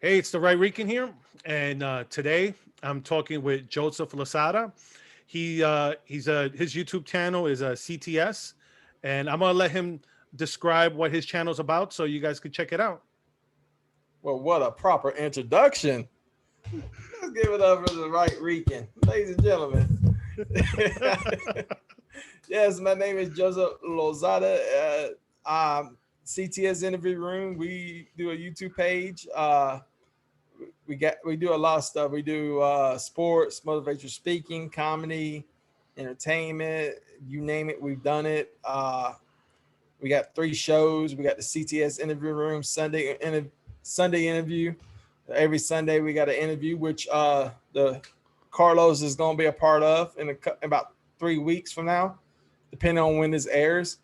Hey, it's the Right Rican here, and today I'm talking with Joseph Lozada. He's his YouTube channel is a CTS, and I'm gonna let him describe what his channel's about, so you guys can check it out. Well, what a proper introduction. Let's give it up for the right Rican. Ladies and gentlemen. Yes, my name is Joseph Lozada. CTS Interview Room. We do a YouTube page. We do a lot of stuff. We do sports, motivational speaking, comedy, entertainment, you name it, we've done it. We got three shows. We got the CTS Interview Room Sunday interview. Every Sunday we got an interview, which the Carlos is going to be a part of about 3 weeks from now, depending on when this airs.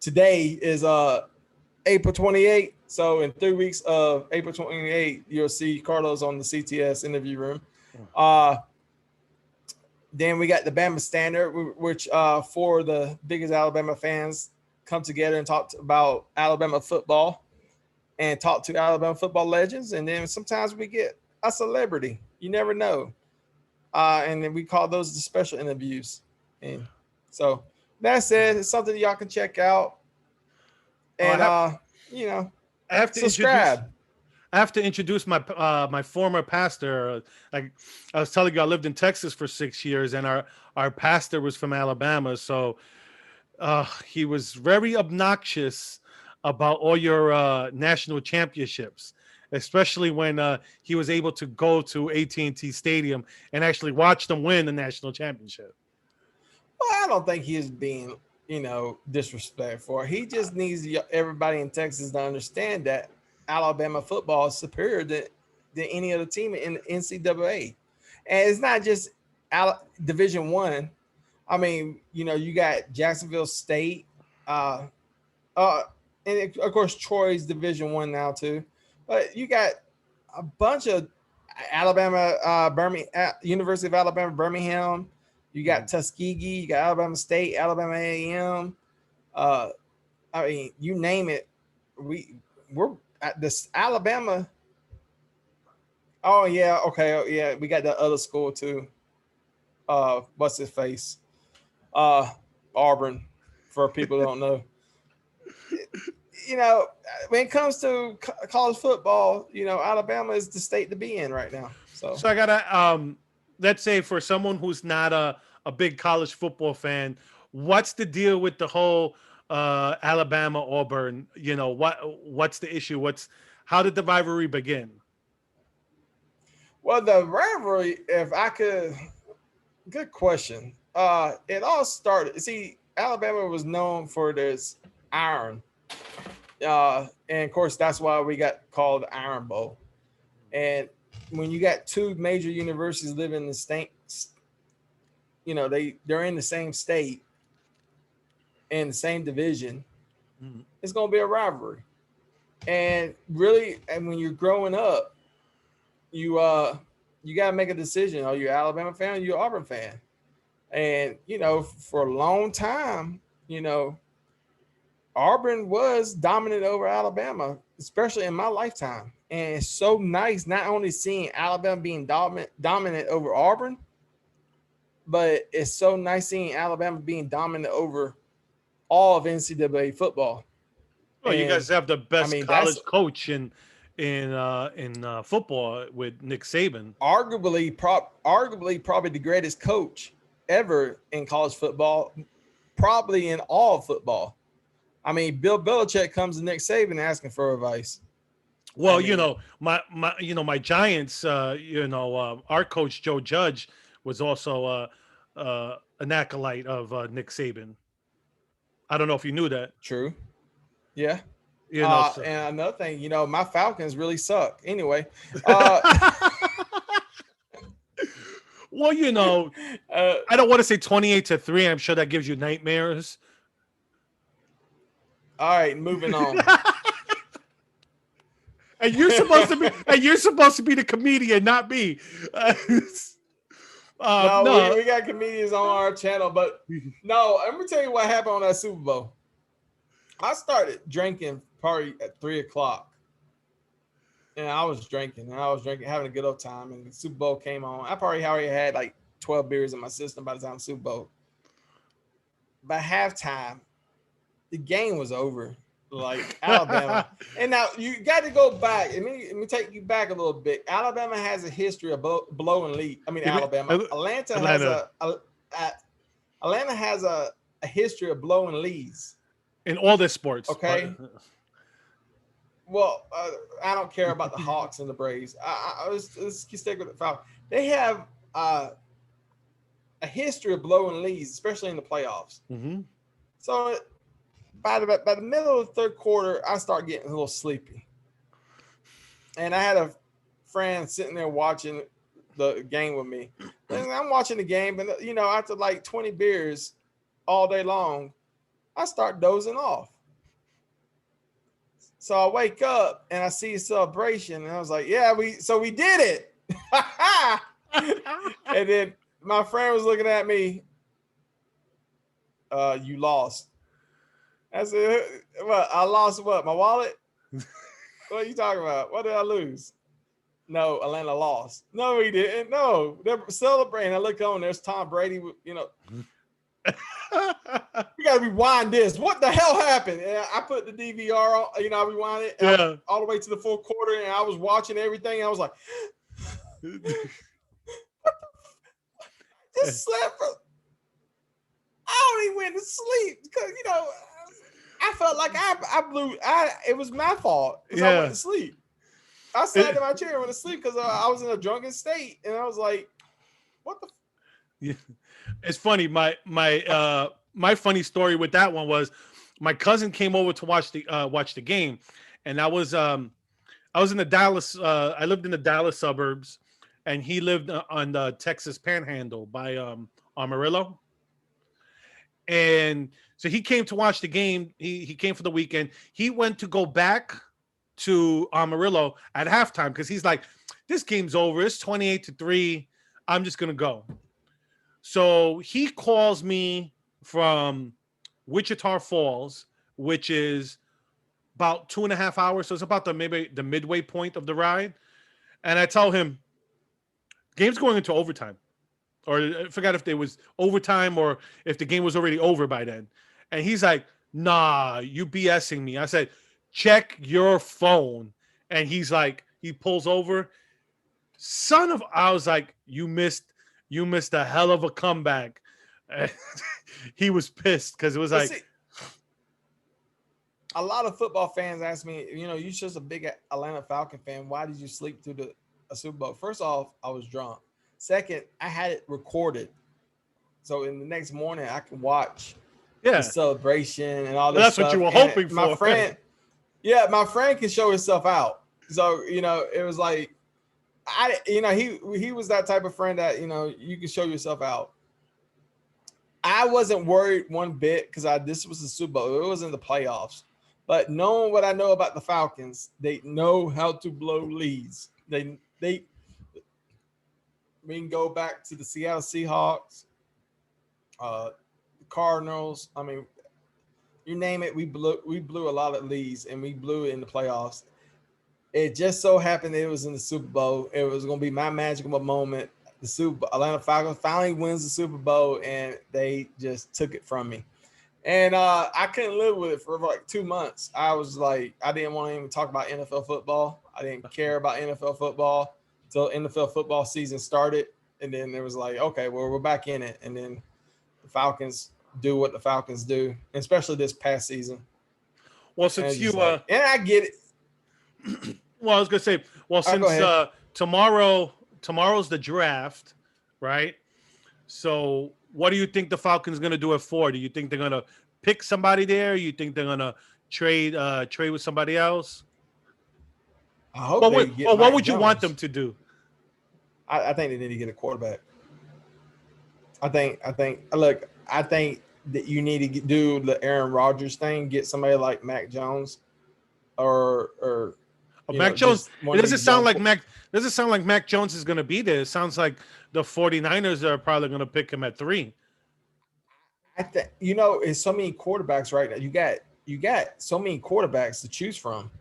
Today is April 28th. So in 3 weeks of April 28th, you'll see Carlos on the CTS interview room. Uh, then we got the Bama Standard, which for the biggest Alabama fans come together and talk about Alabama football and talk to Alabama football legends. And then sometimes we get a celebrity. You never know. And then we call those the special interviews. And so that said, it's something y'all can check out. And, you know, I have to introduce. subscribe. I have to introduce my former pastor. Like I was telling you, I lived in Texas for 6 years, and our pastor was from Alabama. So he was very obnoxious about all your national championships, especially when he was able to go to AT&T Stadium and actually watch them win the national championship. Well, I don't think he's being, disrespectful. He just needs everybody in Texas to understand that Alabama football is superior than any other team in the NCAA. And it's not just Division One. I mean, you got Jacksonville State, uh, and of course Troy's Division One now too. But you got a bunch of Alabama, Birmingham, University of Alabama, Birmingham. You got Tuskegee. You got Alabama State, Alabama A&M. Uh, I mean, you name it. We're at this Alabama. Oh yeah, okay, oh, yeah. We got that other school too. What's his face? Uh, Auburn. For people who don't know, you know, when it comes to college football, Alabama is the state to be in right now. So So I gotta let's say for someone who's not a big college football fan, what's the deal with the whole Alabama Auburn? What's the issue? What's how did the rivalry begin? well, the rivalry, if I could, good question. It all started. See, Alabama was known for this iron, and of course that's why we got called the Iron Bowl. And when you got two major universities living in the state, they're in the same state and the same division. Mhm. It's gonna be a rivalry. And really, and when you're growing up, you gotta make a decision. Are you an Alabama fan? Or are you an Auburn fan? And for a long time, you know, Auburn was dominant over Alabama, especially in my lifetime. And it's so nice not only seeing Alabama being dominant over Auburn, but it's so nice seeing Alabama being dominant over all of NCAA football. Well, you And guys have the I best mean, that's college coach in football with Nick Saban. arguably probably the greatest coach ever in college football, probably in all football. I mean, Bill Belichick comes to Nick Saban asking for advice. I Well, mean, my Giants, our coach Joe Judge was also an acolyte of Nick Saban. I don't know if you knew that. true. Yeah. So And another thing, my Falcons really suck. Anyway, uh, well, uh, I don't want to say 28-3. I'm sure that gives you nightmares. all right, moving on. And you're supposed to be the comedian, not me. No, No. we got comedians on our channel, but no, let me tell you what happened on that Super Bowl. I started drinking probably at 3 o'clock. And I was drinking, having a good old time. And the Super Bowl came on. I probably already had like 12 beers in my system by the time the Super Bowl. By halftime, the game was over. Like Alabama. And now you got to go back. Let me take you back a little bit. Alabama has a history of blowing lead. I mean, You mean- Alabama. Atlanta has Atlanta Atlanta has a history of blowing leads. in all the sports. Okay. Well, I don't care about the Hawks and the Braves. Let's stick with the Falcons. They have a history of blowing leads, especially in the playoffs. Mm-hmm. So by the middle of the third quarter, I start getting a little sleepy. And I had a friend sitting there watching the game with me. And I'm watching the game, but after like 20 beers all day long, I start dozing off. So I wake up and I see a celebration, and I was like, "Yeah, we did it!" And then my friend was looking at me. You lost. I said, "What? I lost what? My wallet? What are you talking about? What did I lose?" No, Atlanta lost. No, we didn't. No, they're celebrating. I look on. There's Tom Brady. We gotta rewind this. What the hell happened? And I put the DVR on. I rewind it all the way to the fourth quarter, and I was watching everything. I was like, "Just slept for." I don't even went to sleep because I felt like I blew. It was my fault because I went to sleep. I sat in my chair and went to sleep because I was in a drunken state, and I was like, "What the?" Yeah. It's funny. My funny story with that one was my cousin came over to watch the game, and I was in the Dallas. I lived in the Dallas suburbs, and he lived on the Texas Panhandle by Amarillo. And so he came to watch the game. He came for the weekend. He went to go back to Amarillo at halftime because he's like, this game's over. It's 28-3. I'm just gonna go. So he calls me from Wichita Falls, which is about 2.5 hours. So it's about maybe the midway point of the ride. And I tell him, game's going into overtime. Or I forgot if there was overtime or if the game was already over by then. And he's like, nah, you BSing me. I said, check your phone. And he's like, he pulls over. I was like, you missed a hell of a comeback. He was pissed because it was like, a lot of football fans ask me, you're just a big Atlanta Falcon fan. Why did you sleep through a Super Bowl? First off, I was drunk. Second, I had it recorded. So in the next morning, I can watch the celebration and all this that's stuff. what you were hoping for. My friend can show himself out. So, it was like, he was that type of friend that, you can show yourself out. I wasn't worried one bit because this was the Super Bowl. It wasn't the playoffs. But knowing what I know about the Falcons, they know how to blow leads. We can go back to the Seattle Seahawks, the Cardinals. I mean, you name it, we blew a lot of leads, and we blew it in the playoffs. It just so happened that it was in the Super Bowl. It was going to be my magical moment. The Atlanta Falcons finally wins the Super Bowl, and they just took it from me. And I couldn't live with it for like 2 months. I was like, I didn't want to even talk about NFL football. I didn't care about NFL football until NFL football season started. And then it was like, okay, well, we're back in it. And then the Falcons do what the Falcons do, especially this past season. Well, since and I get it. Well, I was gonna say, since tomorrow's the draft, right? So, what do you think the Falcons gonna do at 4? Do you think they're gonna pick somebody there? You think they're gonna trade with somebody else? I hope what would you want them to do? I think they need to get a quarterback. I think that you need to do the Aaron Rodgers thing, get somebody like Mac Jones or Mac Jones. It doesn't sound like Mac Jones is going to be there. It sounds like the 49ers are probably going to pick him at 3. I think it's so many quarterbacks right now. You got so many quarterbacks to choose from.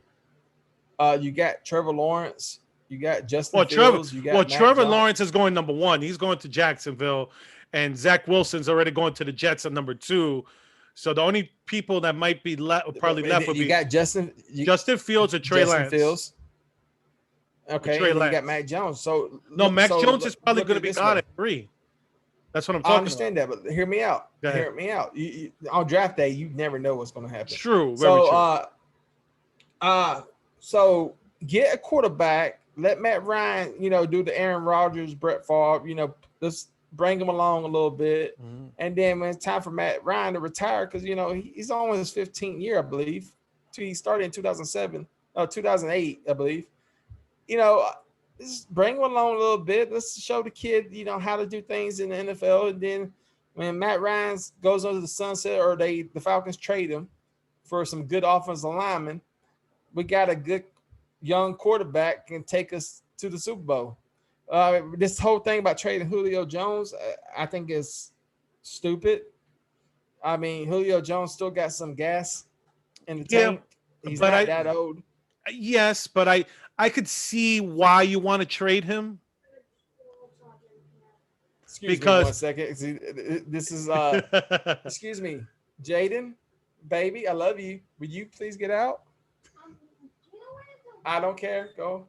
You got Trevor Lawrence. You got Justin Well, Trevor, Fields. You well, got Mac Trevor Jones. Lawrence is going number one. He's going to Jacksonville, and Zach Wilson's already going to the Jets at number two. So the only people that might be probably left would You be got Justin Fields or Trey Justin Lance. Fields. Or Okay, Trey and then you got Lance. Mac Jones. So No, look, Mac Jones is probably look going at to it be this gone way. at 3. That's what I'm I talking about. understand that, but hear me out. Go ahead. Hear me out. On draft day, you never know what's going to happen. True, very So, true. so get a quarterback. Let Matt Ryan, do the Aaron Rodgers, Brett Favre. Let's bring him along a little bit, and then when it's time for Matt Ryan to retire, because he's on his 15th year, I believe. He started in 2007, 2008, I believe. Just bring him along a little bit. Let's show the kid, how to do things in the NFL. And then when Matt Ryan goes under the sunset, or the Falcons trade him for some good offensive linemen, we got a good young quarterback can take us to the Super Bowl. This whole thing about trading Julio Jones, I think is stupid. I mean, Julio Jones still got some gas in the tank. He's not that old. Yes, but I could see why you want to trade him. Excuse me 1 second. See, this is excuse me, Jaden, baby, I love you. Will you please get out? I don't care. Go.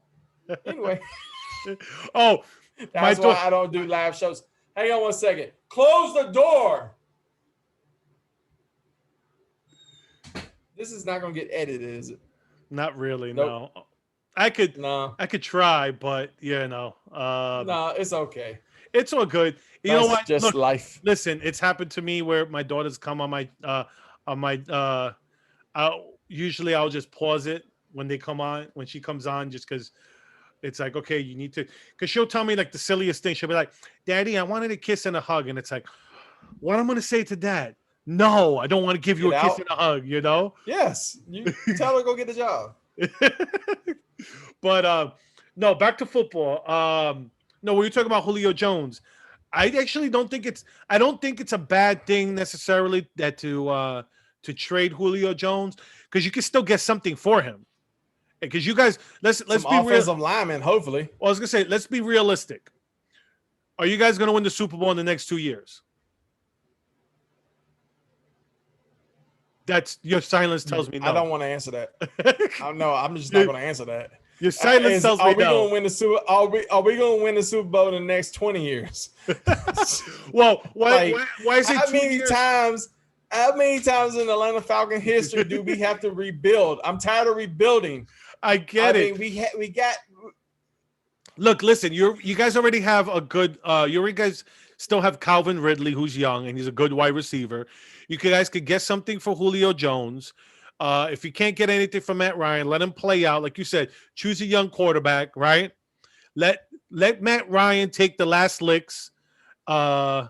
Anyway. Oh, that's why I don't do live shows. Hang on 1 second. Close the door. This is not gonna get edited, is it? Not really. Nope. No. I could try, but no, it's okay. It's all good. You know what? Just Look, life. Listen, it's happened to me where my daughters come on my usually I'll just pause it when she comes on, just because it's like, okay, you need to, because she'll tell me like the silliest thing. She'll be like, Daddy, I wanted a kiss and a hug. And it's like, what I'm going to say to Dad? No, I don't want to give you a kiss and a hug, Yes. You tell her go get the job. But no, back to football. No, when you're talking about Julio Jones, I actually don't think it's a bad thing necessarily that to trade Julio Jones, because you can still get something for him. Because you guys, let's be real. Offensive lineman, hopefully. Well, I was gonna say, let's be realistic. Are you guys gonna win the Super Bowl in the next 2 years? That's your silence tells me no. I don't want to answer that. No, I'm just not going to ansser that. Your silence tells me no. Are we going to win the Super? Are we going to win the Super Bowl in the next 20 years? Well, why is it? How many times in Atlanta Falcon history do we have to rebuild? I'm tired of rebuilding. I get it. We got. Look, listen. You guys already have a good. You guys still have Calvin Ridley, who's young and he's a good wide receiver. You guys could get something for Julio Jones. If you can't get anything from Matt Ryan, let him play out. Like you said, choose a young quarterback, right? Let Matt Ryan take the last licks while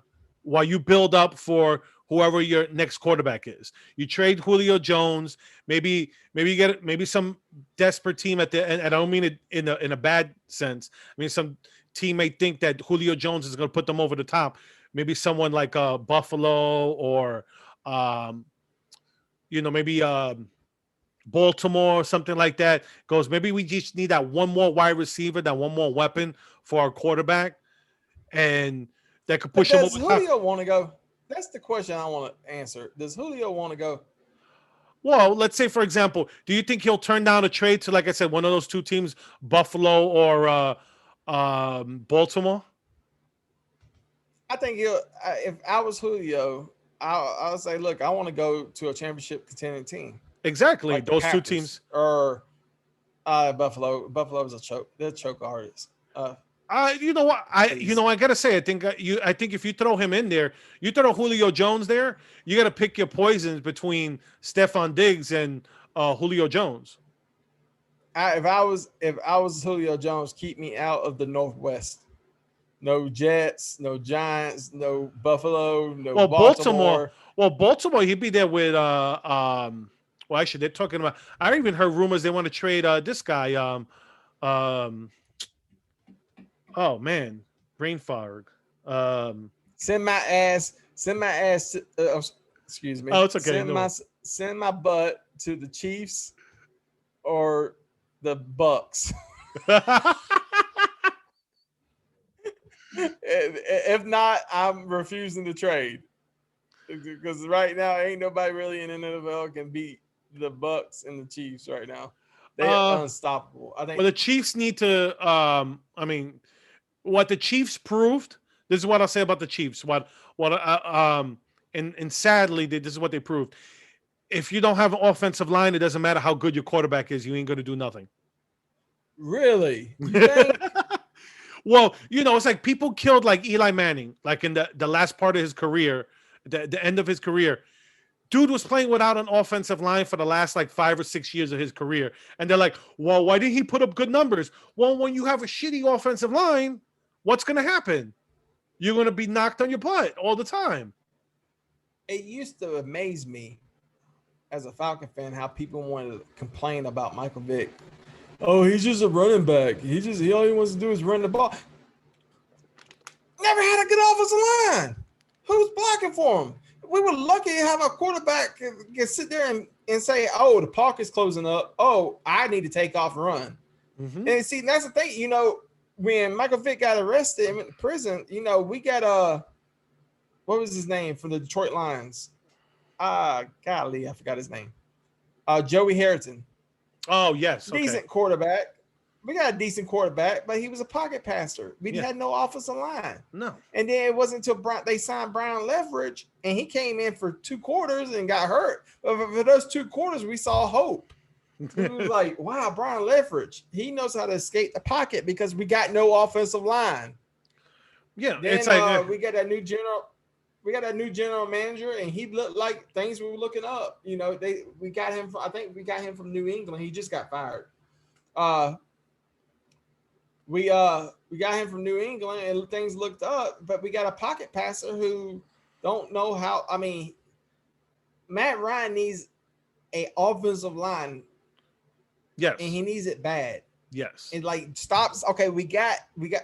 you build up for whoever your next quarterback is. You trade Julio Jones, maybe you get some desperate team at the end. I don't mean it in a bad sense. I mean, some team may think that Julio Jones is going to put them over the top. Maybe someone like Buffalo or maybe Baltimore or something like that goes, maybe we just need that one more wide receiver, that one more weapon for our quarterback, and that could push him over. Does Julio want to go? That's the question I want to answer. Does Julio want to go? Well, let's say, for example, do you think he'll turn down a trade to, like I said, one of those two teams, Buffalo or Baltimore? I think if I was Julio, I would say, look, I want to go to a championship contending team. Exactly, like those two teams. Or Buffalo. Buffalo is a choke. They're choke artists. You know what? I gotta say, I think if you throw him in there, you throw Julio Jones there, you gotta pick your poisons between Stephon Diggs and Julio Jones. If I was Julio Jones, keep me out of the Northwest. No Jets, no Giants, no Buffalo, no Baltimore. Baltimore, he'd be there with well, actually, they're talking about. I even heard rumors they want to trade this guy. Oh man, brain fog. Send my ass. Excuse me. Oh, it's okay. Send my butt to the Chiefs or the Bucks. If not, I'm refusing to trade because right now ain't nobody really in the NFL can beat the Bucks and the Chiefs right now. They are uh, unstoppable. I think. well, the Chiefs need to. I mean, what the Chiefs proved. This is what I'll say about the Chiefs. And sadly, this is what they proved. If you don't have an offensive line, it doesn't matter how good your quarterback is. You ain't going to do nothing. Really, you think? Well, it's like people killed like Eli Manning, like in the last part of his career, the end of his career. Dude was playing without an offensive line for the last like 5 or 6 years of his career. And they're like, well, why didn't he put up good numbers? Well, when you have a shitty offensive line, what's going to happen? You're going to be knocked on your butt all the time. It used to amaze me as a Falcon fan how people wanted to complain about Michael Vick. Oh, he's just a running back. He all he wants to do is run the ball. Never had a good offensive line. Who's blocking for him? We were lucky to have a quarterback can sit there and say, oh, the pocket's closing up. Oh, I need to take off and run. Mm-hmm. And see, that's the thing, when Michael Vick got arrested and went to prison, we got what was his name from the Detroit Lions? Golly, I forgot his name. Joey Harrington. Oh, yes. Decent quarterback. We got a decent quarterback, but he was a pocket passer. We had no offensive line. No. And then it wasn't until they signed Brian Leverage, and he came in for 2 quarters and got hurt. But for those 2 quarters, we saw hope. We was like, wow, Brian Leverage, he knows how to escape the pocket because we got no offensive line. Yeah, then it's like we got that new general manager, and he looked like things we were looking up. We got him from, I think we got him from New England. He just got fired. We got him from New England and things looked up, but we got a pocket passer who don't know how. I mean, Matt Ryan needs a offensive line. Yes. And he needs it bad. Yes. And like stops. Okay, we got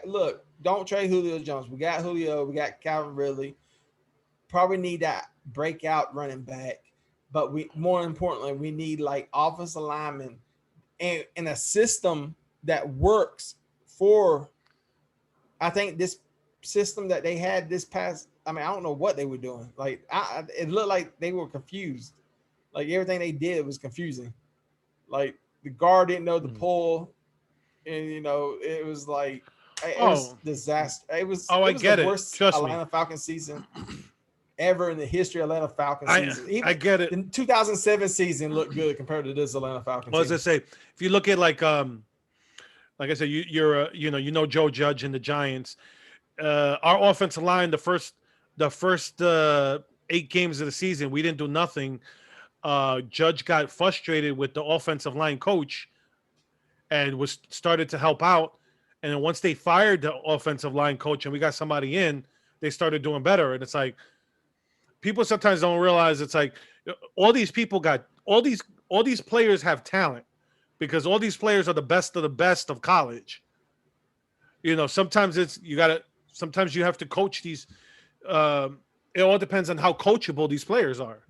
look, don't trade Julio Jones. We got Julio, we got Calvin Ridley. Probably need that breakout running back. But more importantly, we need like offensive linemen and a system that works for, I think, this system that they had this past. I mean, I don't know what they were doing. Like, it looked like they were confused. Like everything they did was confusing. Like the guard didn't know the pull, and it was like it was disaster. It was the worst Atlanta Falcons season ever in the history of Atlanta Falcons season. Even I get it. The 2007 season looked good compared to this Atlanta Falcons. Well, as I say, if you look at like I said, you're Joe Judge and the Giants. Our offensive line, the first 8 games of the season, we didn't do nothing. Judge got frustrated with the offensive line coach and started to help out. And then once they fired the offensive line coach and we got somebody in, they started doing better. And it's like people sometimes don't realize it's like all these people got all these players have talent because all these players are the best of college. Sometimes sometimes you have to coach these. It all depends on how coachable these players are.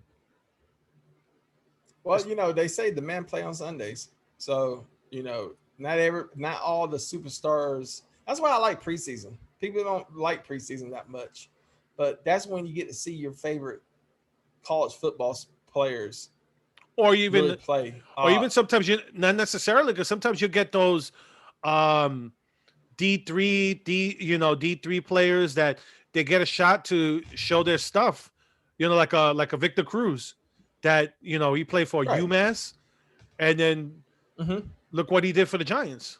Well, they say the men play on Sundays. So, not all the superstars. That's why I like preseason. People don't like preseason that much. But that's when you get to see your favorite college football players or even really play. Or even sometimes you not necessarily, because sometimes you get those D3 players that they get a shot to show their stuff. Like a Victor Cruz that he played for UMass, and then look what he did for the Giants.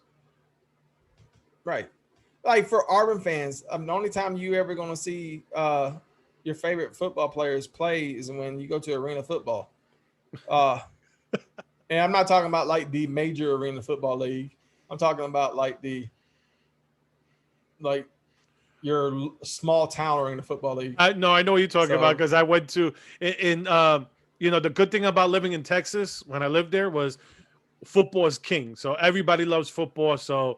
Right. Like for Auburn fans, the only time you ever going to see your favorite football players play is when you go to arena football. And I'm not talking about like the major arena football league. I'm talking about like your small town arena football league. I know what you're talking about because I went to in the good thing about living in Texas when I lived there was football is king. So everybody loves football. So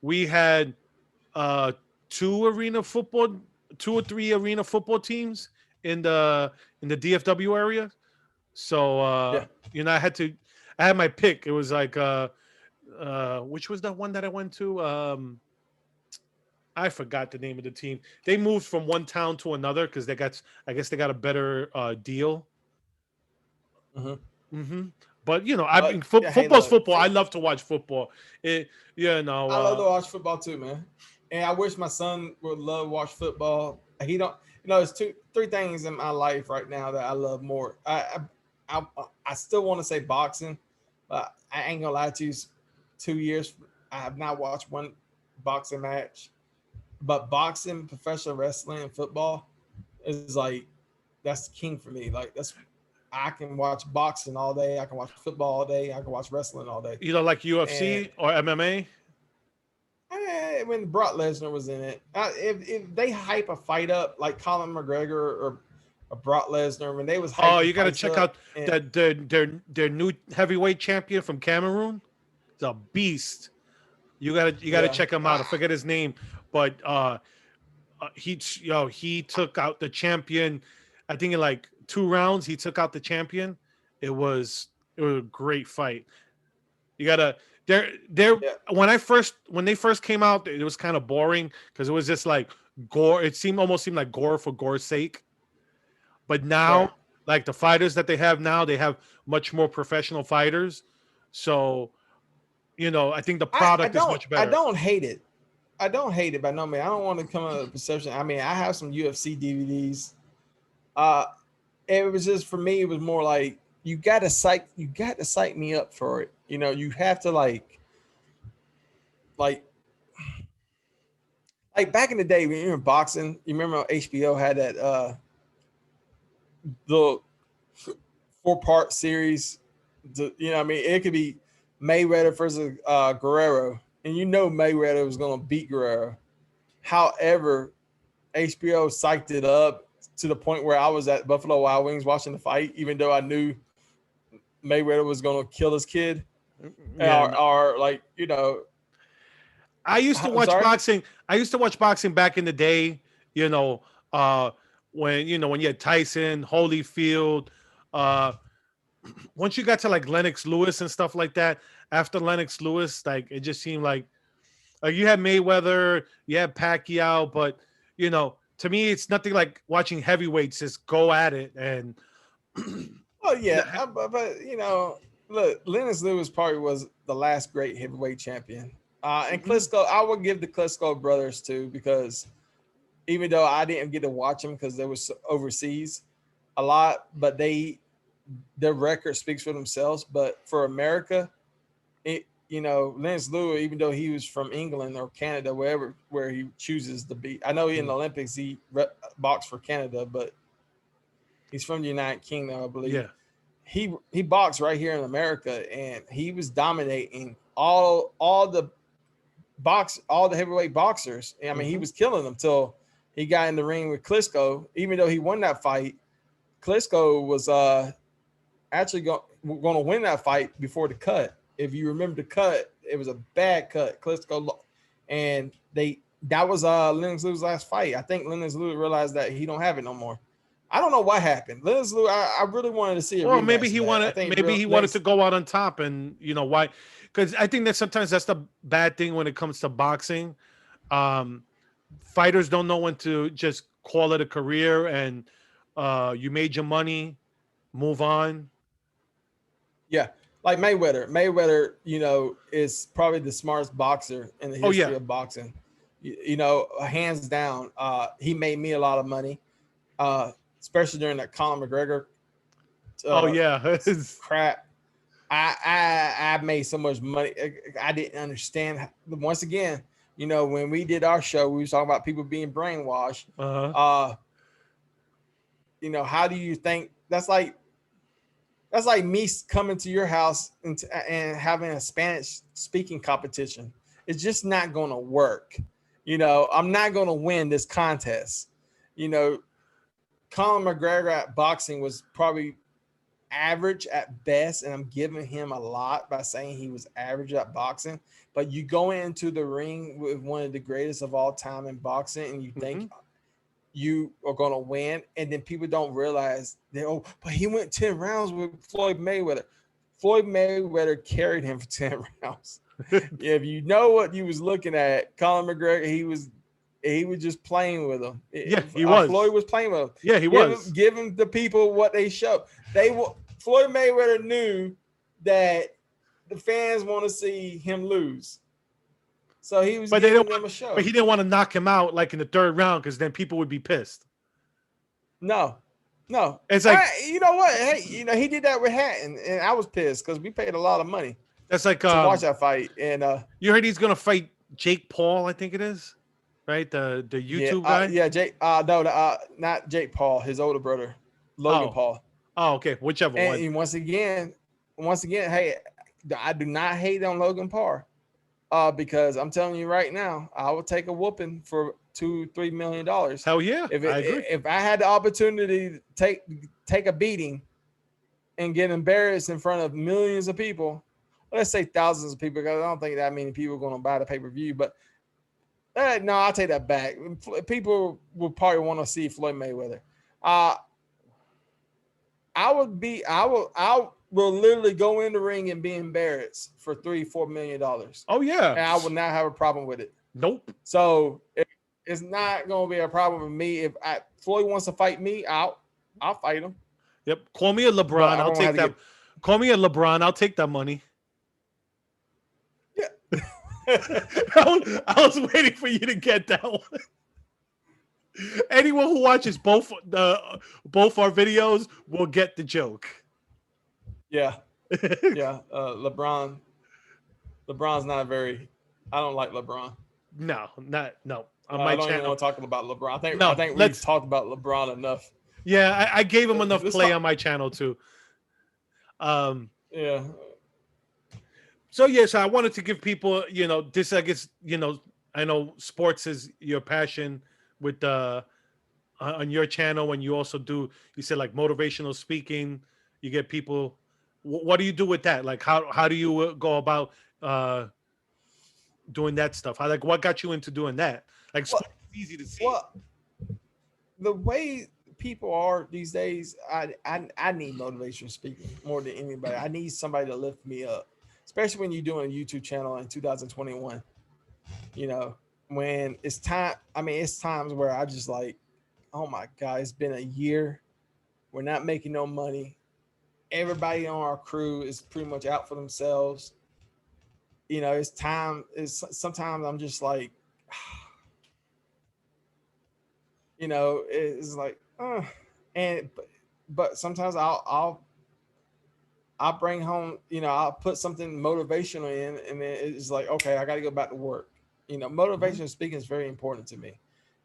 we had 2 or 3 arena football teams in the DFW area. So I I had my pick. It was like which was the one that I went to? I forgot the name of the team. They moved from one town to another because they got, I guess they got a better deal. Mhm. hmm But I mean, Yeah, hey, football's look, football. I love to watch football. It, you know, I love to watch football too, man. And I wish my son would love to watch football. He don't. There's three things in my life right now that I love more. I still want to say boxing, but I ain't gonna lie to you. 2 years, I have not watched one boxing match. But boxing, professional wrestling, and football is like that's king for me. Like that's I can watch boxing all day. I can watch football all day. I can watch wrestling all day. like And UFC or MMA. when Brock Lesnar was in it, if they hype a fight up like Colin McGregor or Brock Lesnar, when they was Oh, hyping you got to fights check up, out and their new heavyweight champion from Cameroon. He's a beast. You gotta yeah, check him out. I forget his name, but he took out the champion. I think in like 2 rounds he took out the champion. It was it was a great fight. You gotta they're yeah, when they first came out, it was kind of boring because it was just like gore. It seemed like gore for gore's sake. But right. now, like the fighters that they have much more professional fighters. So I think the I product is don't much I better. don't hate it. I don't hate it by no means. I don't want to come out of the perception. I mean, I have some UFC DVDs. Uh, it was just for me. It was more like you got to psych me up for it. You have to like back in the day when you were in boxing. You remember HBO had that the 4-part series. I mean, it could be Mayweather versus Guerrero, and Mayweather was going to beat Guerrero. However, HBO psyched it up to the point where I was at Buffalo Wild Wings watching the fight, even though I knew Mayweather was going to kill his kid, Yeah, no. or I used to I'm watch sorry. boxing. I used to watch boxing back in the day. You know, uh, when you had Tyson, Holyfield. Uh, Once you got to like Lennox Lewis and stuff like that, after Lennox Lewis, like it just seemed like you had Mayweather, you had Pacquiao, but to me, it's nothing like watching heavyweights just go at it and Oh yeah, but look, Lennox Lewis probably was the last great heavyweight champion. And Mhm. Klitschko, I would give the Klitschko brothers too, because even though I didn't get to watch them because they was overseas a lot, but their record speaks for themselves. But for America, Lance Lewis, even though he was from England or Canada, where he chooses to be. I know in the Olympics he boxed for Canada, but he's from the United Kingdom, I believe. Yeah. He boxed right here in America, and he was dominating all the heavyweight boxers. I mean, he hmm was killing them till he got in the ring with Klitschko. Even though he won that fight, Klitschko was actually going to win that fight before the cut. If you remember the cut, it was a bad cut. Klitschko, and that was Lennox Lewis' last fight. I think Lennox Lewis realized that he don't have it no more. I don't know what happened. Lennox Lewis, I really wanted to see a Or rematch of that. I think maybe he wanted to Lennox, go out on top, and why? Because I think that sometimes that's the bad thing when it comes to boxing. Um, Fighters don't know when to just call it a career and you made your money, move on. yeah, like Mayweather. Mayweather, is probably the smartest boxer in the Oh history yeah, of boxing. Hands down. He made me a lot of money, especially during that Conor McGregor oh uh, yeah. crap. I made so much money. I didn't understand. Once again, when we did our show, we was talking about people being brainwashed. uh Uh, how do you think that's like me coming to your house and having a Spanish speaking competition. It's just not going to work. I'm not going to win this contest. You know, Conor McGregor at boxing was probably average at best, and I'm giving him a lot by saying he was average at boxing. But you go into the ring with one of the greatest of all time in boxing, and you think hmm you are going to win, and then people don't realize that but he went 10 rounds with Floyd Mayweather. Floyd Mayweather carried him for 10 rounds. If you know what you was looking at, Conor McGregor, he was just playing with him. Yeah, he was. Floyd was playing with him. Yeah, he was. Give him the people what they show. Floyd Mayweather knew that the fans want to see him lose, so he was giving them a show. But he didn't want to knock him out like in the third round because then people would be pissed. No. It's like, you know what? Hey, he did that with Hatton, and I was pissed because we paid a lot of money. That's like to watch that fight. And you heard he's gonna fight Jake Paul, I think it is, right? The YouTube guy. Yeah, Jake. Not Jake Paul. His older brother, Logan Paul. Oh, okay, whichever one. And once again, hey, I do not hate on Logan Paul, because I'm telling you right now, I would take a whooping for $2-3 million. Hell yeah, I agree. If I had the opportunity to take a beating and get embarrassed in front of millions of people, let's say thousands of people, because I don't think that many people are going to buy the pay-per-view, but no, I'll take that back. People will probably want to see Floyd Mayweather. I will literally go in the ring and be embarrassed for $3-4 million. Oh yeah, and I would not have a problem with it. Nope. So it's not going to be a problem with me. If Floyd wants to fight me, I'll fight him. Yep. Call me a LeBron. I'll take that. Call me a LeBron. I'll take that money. Yeah. I was waiting for you to get that one. Anyone who watches both our videos will get the joke. Yeah. Yeah. LeBron's not very. I don't like LeBron. No. On I my don't channel, even want to talk about LeBron. I think we've talked about LeBron enough. Yeah, I gave him enough play on my channel too. Yeah. So yes, I wanted to give people, this, I guess, I know sports is your passion with on your channel, when you also do, you said like motivational speaking, you get people. What do you do with that? Like how do you go about doing that stuff? What got you into doing that? Like, sports is easy to see. Well, the way people are these days, I need motivational speaking more than anybody. I need somebody to lift me up, especially when you're doing a YouTube channel in 2021. When it's time. I mean, it's times where I just like, oh my God, it's been a year. We're not making no money. Everybody on our crew is pretty much out for themselves. It's time. Sometimes I'm just like, it's like, but sometimes I'll bring home, I'll put something motivational in, and then it's like, okay, I got to go back to work. Motivational speaking is very important to me,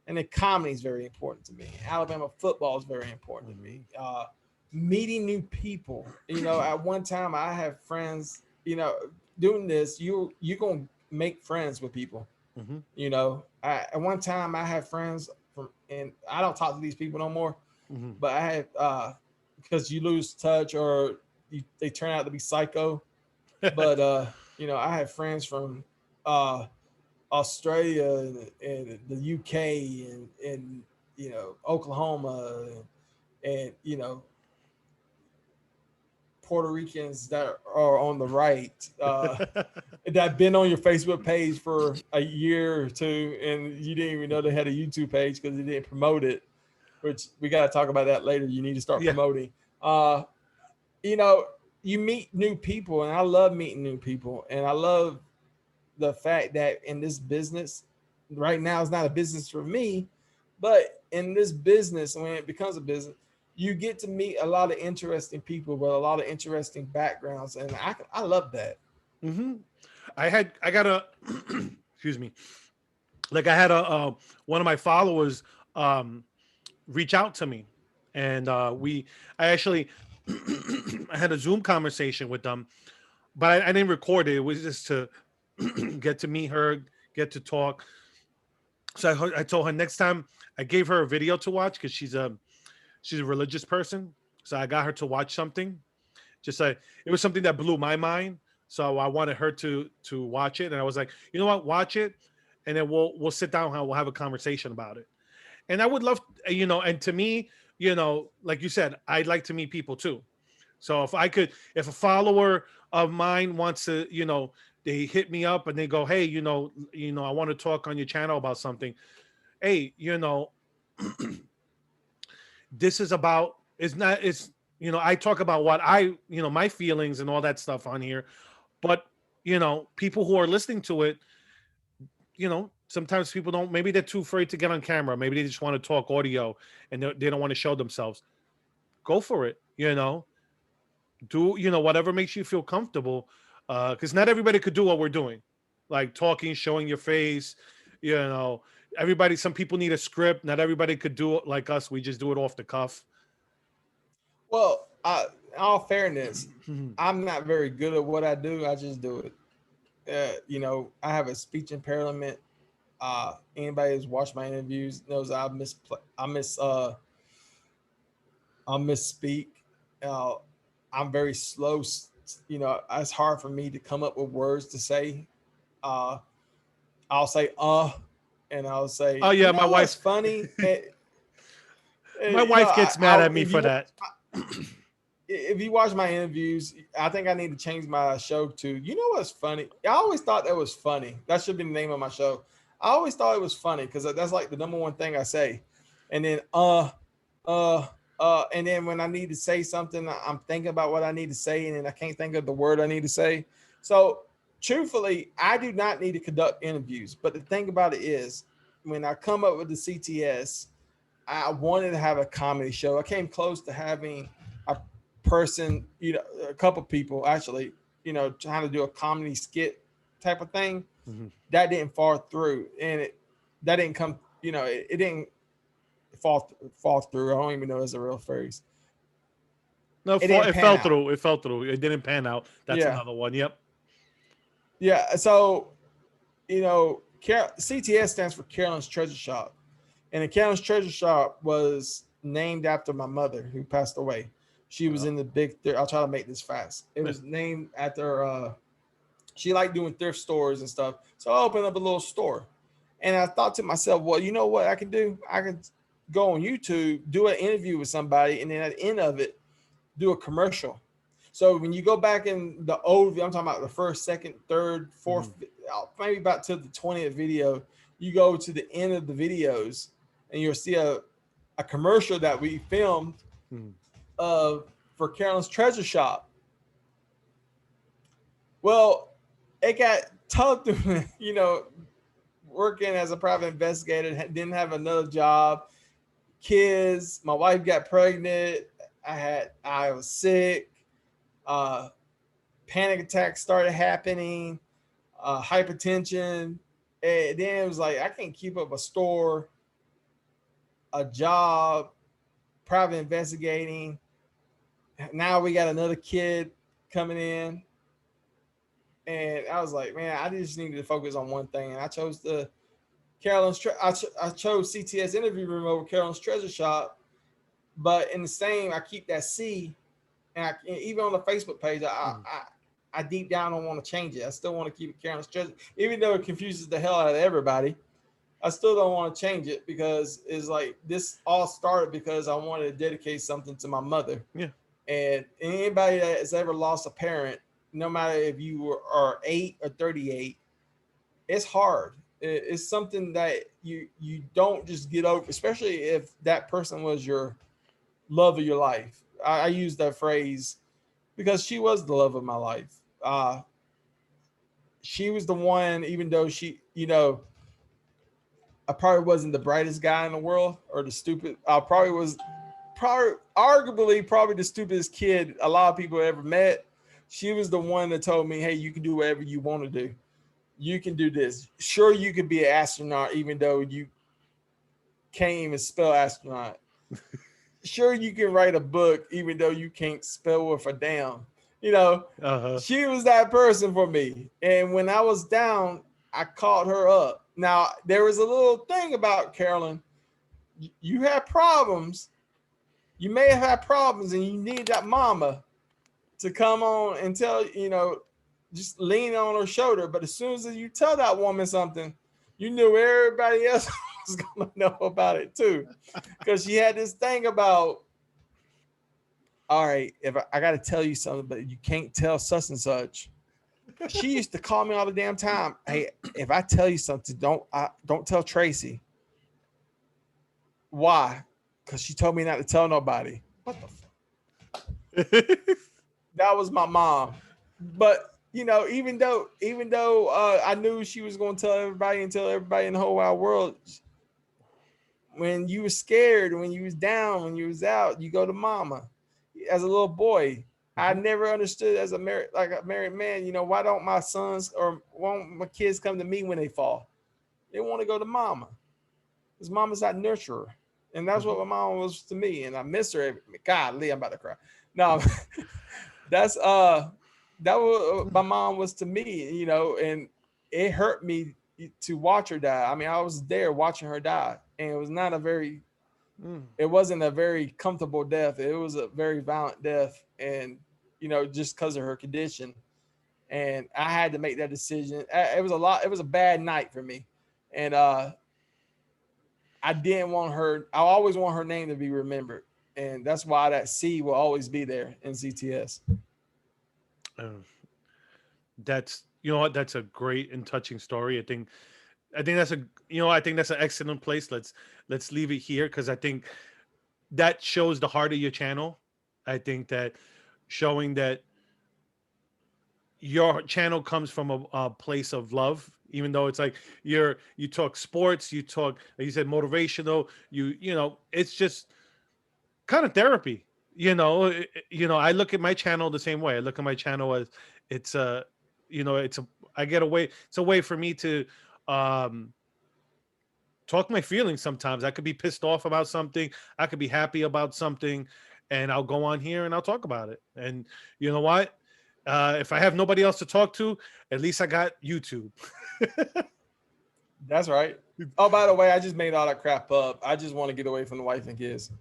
and then comedy is very important to me. Alabama football is very important to me. Meeting new people. At one time I have friends. Doing this, you're gonna make friends with people. Mm-hmm. At one time I had friends and I don't talk to these people no more. Mm-hmm. But I had because you lose touch or they turn out to be psycho. But I had friends from Australia and the UK and Oklahoma and Puerto Ricans that are on the right that been on your Facebook page for a year or two, and you didn't even know they had a YouTube page because they didn't promote it, which we got to talk about that later. You need to start promoting. You meet new people, and I love meeting new people, and I love the fact that in this business right now, it's not a business for me, but in this business, when it becomes a business, you get to meet a lot of interesting people with a lot of interesting backgrounds, and I love that. Mm-hmm. I got a excuse me, like I had a one of my followers reach out to me, and I actually I had a Zoom conversation with them, but I didn't record it. It was just to get to meet her, get to talk. So I told her next time I gave her a video to watch because she's a religious person. So I got her to watch something. Just like it was something that blew my mind. So I wanted her to watch it. And I was like, you know what, watch it. And then we'll sit down and we'll have a conversation about it. And I would love, and to me, like you said, I'd like to meet people too. So if a follower of mine wants to, they hit me up and they go, hey, I want to talk on your channel about something. Hey, this is about, it's not, it's, I talk about what my feelings and all that stuff on here. But, people who are listening to it, sometimes people don't, maybe they're too afraid to get on camera. Maybe they just want to talk audio and they don't want to show themselves. Go for it. Do, whatever makes you feel comfortable. Because not everybody could do what we're doing, like talking, showing your face, you know, everybody, some people need a script. Not everybody could do it like us. We just do it off the cuff. Well, in all fairness, I'm not very good at what I do. I just do it. I have a speech impairment. Anybody who's watched my interviews knows I misspeak. Uh, I'm very slow. It's hard for me to come up with words to say. Uh, I'll say and I'll say, Oh yeah, my what's wife. funny? My wife gets mad at me If for that. you watch my interviews, I think I need to change my show to, what's funny? I always thought that was funny. That should be the name of my show. I always thought it was funny because that's like the number one thing I say. And then and then when I need to say something, I'm thinking about what I need to say, and then I can't think of the word I need to say. So truthfully, I do not need to conduct interviews. But the thing about it is, when I come up with the CTS, I wanted to have a comedy show. I came close to having a person, a couple people actually, trying to do a comedy skit type of thing. Mhm. That didn't fall through, and that didn't come. It didn't fall through. I don't even know it's a real phrase. No, It didn't it pan fell out. through. It fell through. It didn't pan out. That's Yeah, another one. Yep. yeah. So CTS stands for Carolyn's Treasure Shop, and the Carolyn's Treasure Shop was named after my mother who passed away. She was in the big. I'll try to make this fast. It was named after. She liked doing thrift stores and stuff, so I opened up a little store, and I thought to myself, well, you know what I can do? I can go on YouTube, do an interview with somebody, and then at the end of it, do a commercial. So when you go back in the old, I'm talking about the first, second, third, fourth, maybe about to the 20th video, you go to the end of the videos and you'll see a commercial that we filmed Mhm. for Carolyn's Treasure Shop. Well, it got tough to, working as a private investigator, didn't have another job, kids, my wife got pregnant, I was sick, uh, panic attacks started happening, hypertension. And then it was like I can't keep up a store, a job, private investigating. Now we got another kid coming in, and I was like, man, I just needed to focus on one thing, and I chose I chose CTS interview room over Carolyn's Treasure Shop. But in the same, I keep that C, and even on the Facebook page, I deep down don't want to change it. I still want to keep it Carolyn's Treasure, even though it confuses the hell out of everybody. I still don't want to change it because it's like this all started because I wanted to dedicate something to my mother. Yeah. And anybody that has ever lost a parent, no matter if you are 8 or 38, it's hard. It's something that you don't just get over, especially if that person was your love of your life. I use that phrase because she was the love of my life. She was the one, even though I probably wasn't the brightest guy in the world or the stupid. I probably was, arguably, probably the stupidest kid a lot of people ever met. She was the one that told me, "Hey, you can do whatever you want to do. You can do this. Sure, you could be an astronaut, even though you can't even spell astronaut. Sure, you can write a book, even though you can't spell with a damn. You know, Uh-huh. she was that person for me. And when I was down, I called her up. Now, there was a little thing about Carolyn. You had problems. You may have had problems, and you need that mama to come on and tell, just lean on her shoulder. But as soon as you tell that woman something, you knew everybody else was going to know about it too. Because she had this thing about all right, if I got to tell you something, but you can't tell such and such. She used to call me all the damn time. Hey, if I tell you something, don't tell Tracy. Why? Because she told me not to tell nobody. What the fuck? That was my mom. But even though I knew she was going to tell everybody and tell everybody in the whole wide world, when you was scared, when you was down, when you was out, you go to mama. As a little boy, I never understood as a married man. Why don't my sons or why don't my kids come to me when they fall? They want to go to mama because mama's that nurturer, and that's what my mom was to me. And I miss her. God, Lee, I'm about to cry. No, that's that was my mom was to me. And it hurt me to watch her die. I mean, I was there watching her die, and it wasn't a very comfortable death. It was a very violent death, and just because of her condition. And I had to make that decision. It was a lot. It was a bad night for me, and I didn't want her. I always want her name to be remembered, and that's why that C will always be there in CTS. That's what, that's a great and touching story. I think that's I think that's an excellent place. Let's leave it here because I think that shows the heart of your channel. I think that showing that your channel comes from a place of love, even though it's like you talk sports, you talk, like you said, motivational, it's just kind of therapy. I look at my channel the same way. I look at my channel as it's a it's a I get away it's a way for me to um talk my feelings. Sometimes I could be pissed off about something, I could be happy about something, and I'll go on here and I'll talk about it. And you know what, if I have nobody else to talk to, at least I got YouTube. That's right. Oh, by the way, I just made all that crap up. I just want to get away from the wife and kids.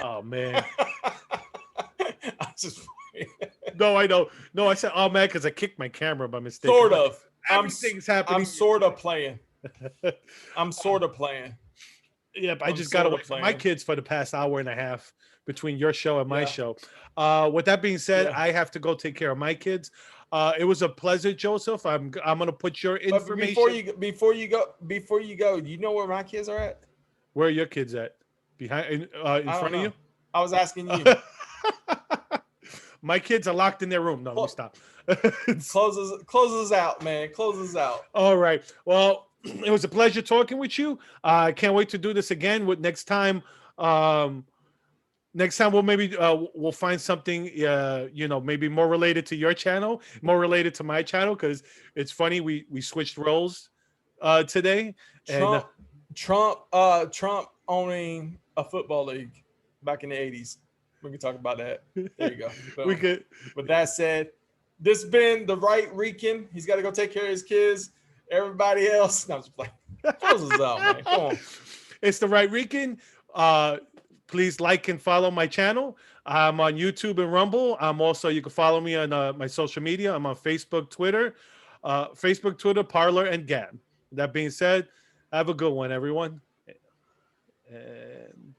Oh man. I just No, I know. No, I said oh man because I kicked my camera by mistake. Sort of. Everything's happening. I'm sort of playing. I'm sort of playing. Yep, I just got away from my kids for the past hour and a half between your show and my show. With that being said, I have to go take care of my kids. It was a pleasure, Joseph. I'm gonna put your information. But before you go, do you know where my kids are at? Where are your kids at? Behind in front of you? I was asking you. My kids are locked in their room. No, let me stop. Close us out, man. Close us out. All right. Well, it was a pleasure talking with you. I can't wait to do this again. With next time. Next time we'll find something maybe more related to your channel, more related to my channel, because it's funny we switched roles today. Trump owning a football league back in the 80s. We can talk about that. There you go. So, we could. With that said, this has been the right Rican. He's got to go take care of his kids. Everybody else, no, I'm just playing. Close us out, man. Come on. It's the right Rican. Please like and follow my channel. I'm on YouTube and Rumble. You can follow me on my social media. I'm on Facebook, Twitter, Parler, and Gab. That being said, have a good one, everyone. And